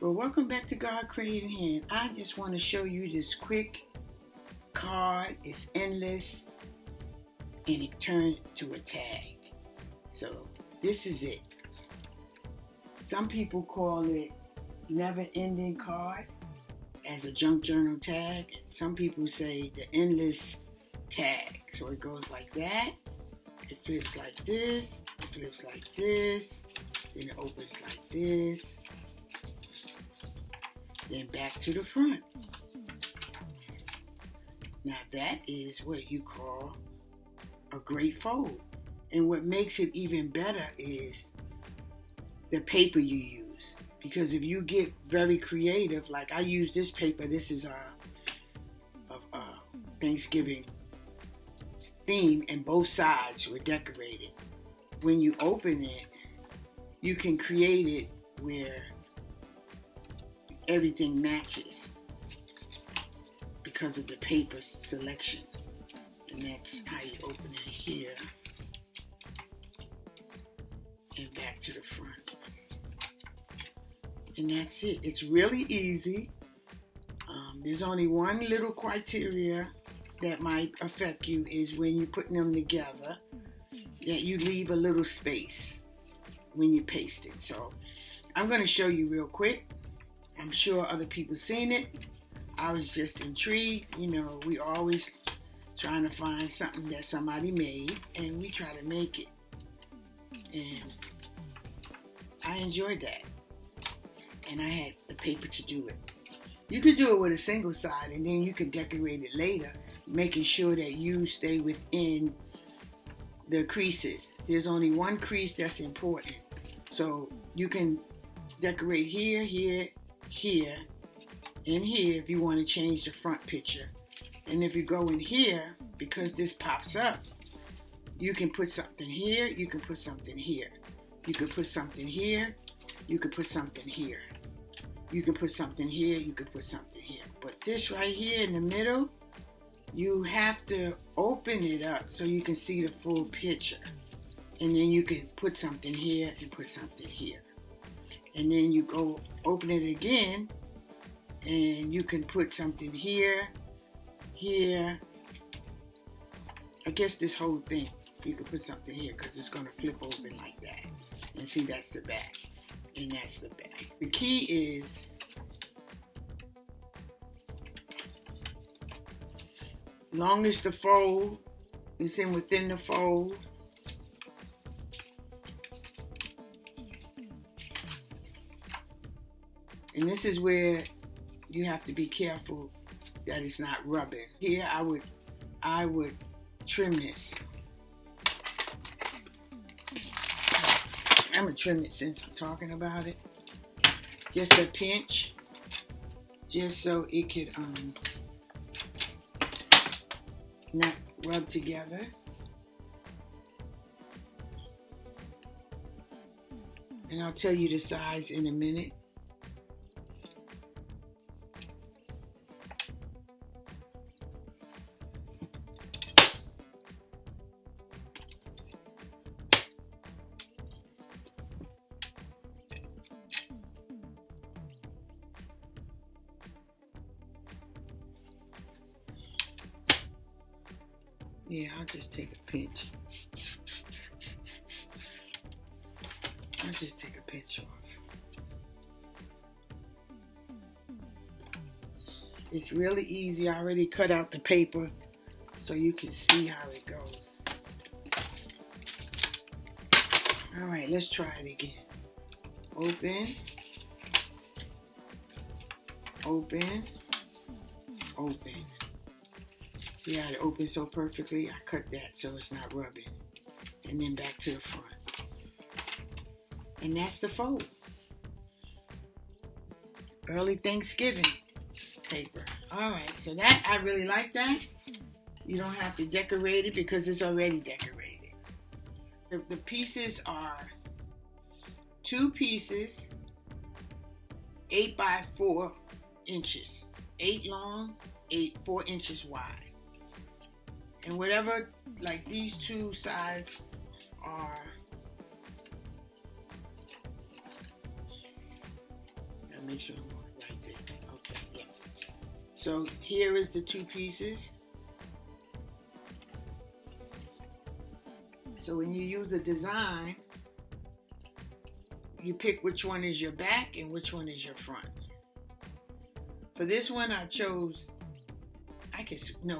Well, welcome back to God Created Hand. I just want to show you this quick card. It's endless and it turned to a tag. So this is it. Some people call it never ending card as a junk journal tag. And some people say the endless tag. So it goes like that. It flips like this. It flips like this. Then it opens like this. Then back to the front. Now that is what you call a great fold. And what makes it even better is the paper you use. Because if you get very creative, like I use this paper, this is a Thanksgiving theme, and both sides were decorated. When you open it, you can create it where everything matches because of the paper selection. And that's how you open it here and back to the front. And that's it. It's really easy. There's only one little criteria that might affect you is when you're putting them together, that you leave a little space when you paste it. So I'm going to show you real quick. I'm sure other people seen it. I was just intrigued. You know, we always trying to find something that somebody made, and we try to make it. And I enjoyed that. And I had the paper to do it. You could do it with a single side, and then you could decorate it later, making sure that you stay within the creases. There's only one crease that's important. So you can decorate here, here, here, and here if you want to change the front picture. And if you go in here, because this pops up, you can put something here, you can put something here. You can put something here, you can put something here. You can put something here, you can put something here. But this right here in the middle, you have to open it up so you can see the full picture. And then you can put something here and put something here. And then you go open it again, and you can put something here, here. I guess this whole thing, you can put something here because it's going to flip open like that. And see, that's the back. And that's the back. The key is long as the fold is in within the fold, and this is where you have to be careful that it's not rubbing. Here I would trim this. I'm going to trim it since I'm talking about it. Just a pinch. Just so it could not rub together. And I'll tell you the size in a minute. Yeah, I'll just take a pinch. I'll just take a pinch off. It's really easy. I already cut out the paper so you can see how it goes. All right, let's try it again. Open, open, open. See how it opens so perfectly? I cut that so it's not rubbing. And then back to the front. And that's the fold. Early Thanksgiving paper. Alright, so that, I really like that. You don't have to decorate it because it's already decorated. The pieces are 2 pieces, 8 by 4 inches. 8 long, 4 inches wide. And whatever, like these 2 sides are, make sure I'm on it right there. Okay, yeah. So here is the two pieces. So when you use a design, you pick which one is your back and which one is your front. For this one, I chose,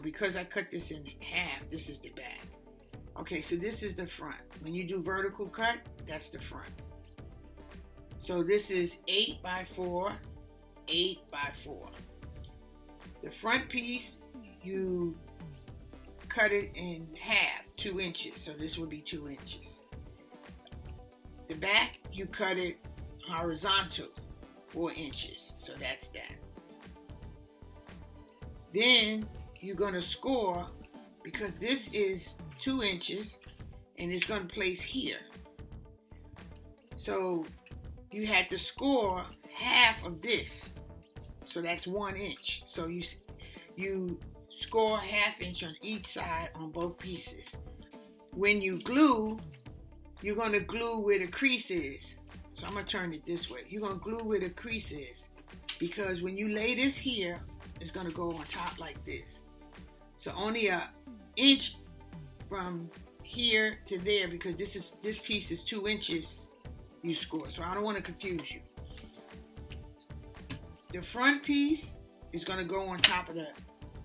because I cut this in half, this is the back. Okay, so this is the front. When you do vertical cut, that's the front. So this is 8 by 4, 8 by 4. The front piece, you cut it in half, 2 inches. So this would be 2 inches. The back, you cut it horizontal, 4 inches. So that's that. Then you're going to score, because this is 2 inches and it's going to place here. So you had to score half of this. So that's 1 inch. So you score ½ inch on each side on both pieces. When you glue, you're going to glue where the crease is. So I'm going to turn it this way. You're going to glue where the crease is, because when you lay this here, it's going to go on top like this. So only an inch from here to there, because this piece is 2 inches, you score. So I don't want to confuse you. The front piece is going to go on top of the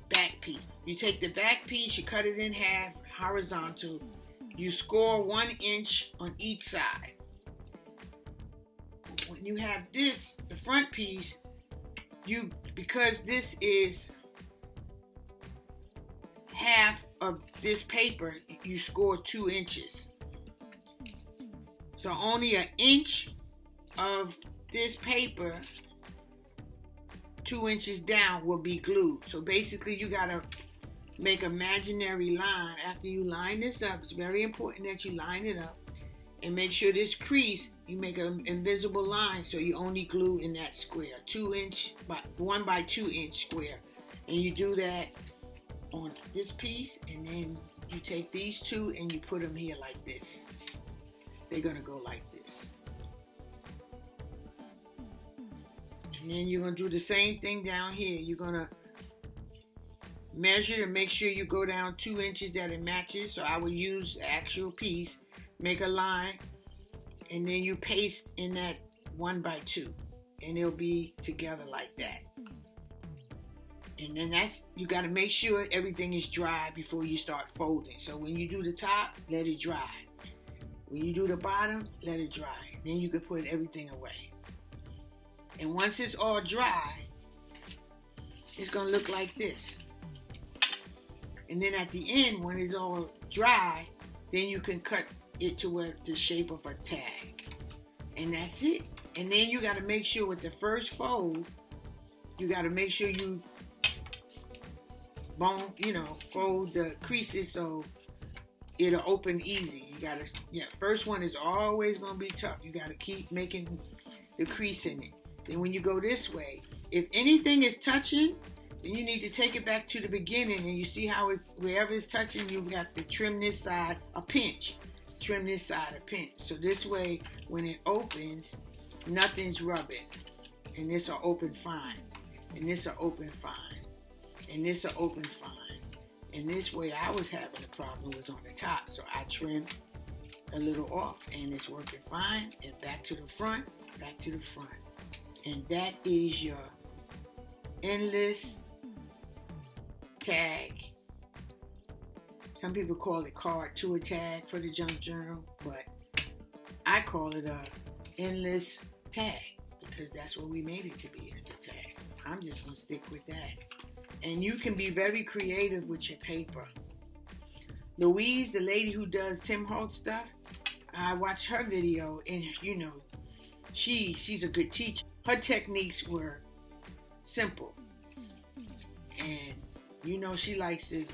back piece. You take the back piece, you cut it in half, horizontal. You score 1 inch on each side. When you have this, the front piece, because this is half of this paper, you score 2 inches. So only an inch of this paper, 2 inches down, will be glued. So basically you gotta make an imaginary line. After you line this up, it's very important that you line it up and make sure this crease, you make an invisible line, so you only glue in that square, 2 inch by 1 by 2 inch square. And you do that on this piece, and then you take these two and you put them here like this. They're gonna go like this. And then you're gonna do the same thing down here. You're gonna measure and make sure you go down 2 inches that it matches. So I would use the actual piece, make a line, and then you paste in that 1 by 2, and it'll be together like that. And then you got to make sure everything is dry before you start folding. So when you do the top, let it dry. When you do the bottom, let it dry. Then you can put everything away. And once it's all dry, it's going to look like this. And then at the end, when it's all dry, then you can cut it to the shape of a tag. And that's it. And then you got to make sure with the first fold, you got to make sure you fold the creases so it'll open easy. You got to, first one is always going to be tough. You got to keep making the crease in it. Then when you go this way, if anything is touching, then you need to take it back to the beginning, and you see how wherever it's touching, you have to trim this side a pinch. Trim this side a pinch. So this way, when it opens, nothing's rubbing. And this will open fine. And this will open fine. And this will open fine. And this way I was having a problem was on the top. So I trimmed a little off, and it's working fine. And back to the front, back to the front. And that is your endless tag. Some people call it card to a tag for the junk journal, but I call it a endless tag because that's what we made it to be, as a tag. So I'm just going to stick with that. And you can be very creative with your paper. Louise, the lady who does Tim Holtz stuff, I watched her video, and she's a good teacher. Her techniques were simple. And she likes to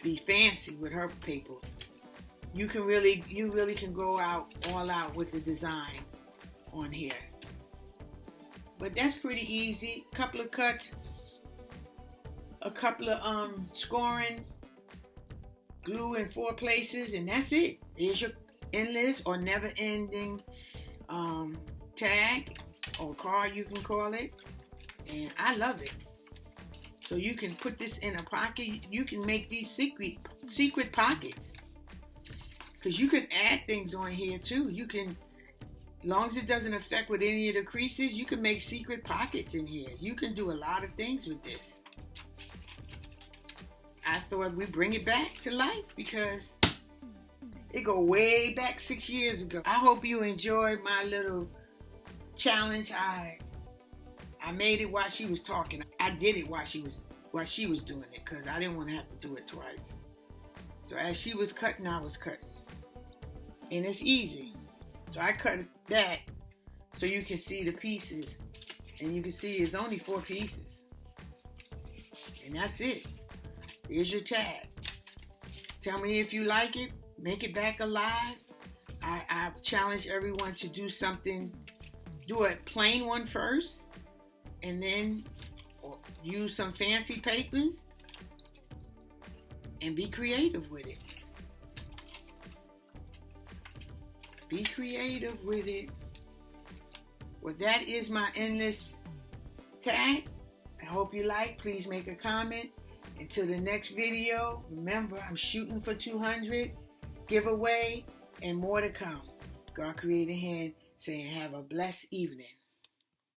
be fancy with her paper. You really can go all out with the design on here. But that's pretty easy. A couple of cuts, a couple of scoring, glue in 4 places, and that's it. There's your endless or never-ending tag. or card, you can call it. And I love it. So you can put this in a pocket. You can make these secret pockets. Because you can add things on here too. You can, as long as it doesn't affect with any of the creases, you can make secret pockets in here. You can do a lot of things with this. I thought we'd bring it back to life because it go way back 6 years ago. I hope you enjoyed my little challenge. I made it while she was talking. I did it while she was doing it because I didn't want to have to do it twice. So as she was cutting, I was cutting. And it's easy. So I cut that so you can see the pieces. And you can see it's only 4 pieces. And that's it. There's your tag. Tell me if you like it. Make it back alive. I challenge everyone to do something. Do a plain one first. And then use some fancy papers. And be creative with it. Be creative with it. Well, that is my endless tag. I hope you like. Please make a comment. Until the next video, remember, I'm shooting for 200, giveaway, and more to come. God Created Hand saying have a blessed evening.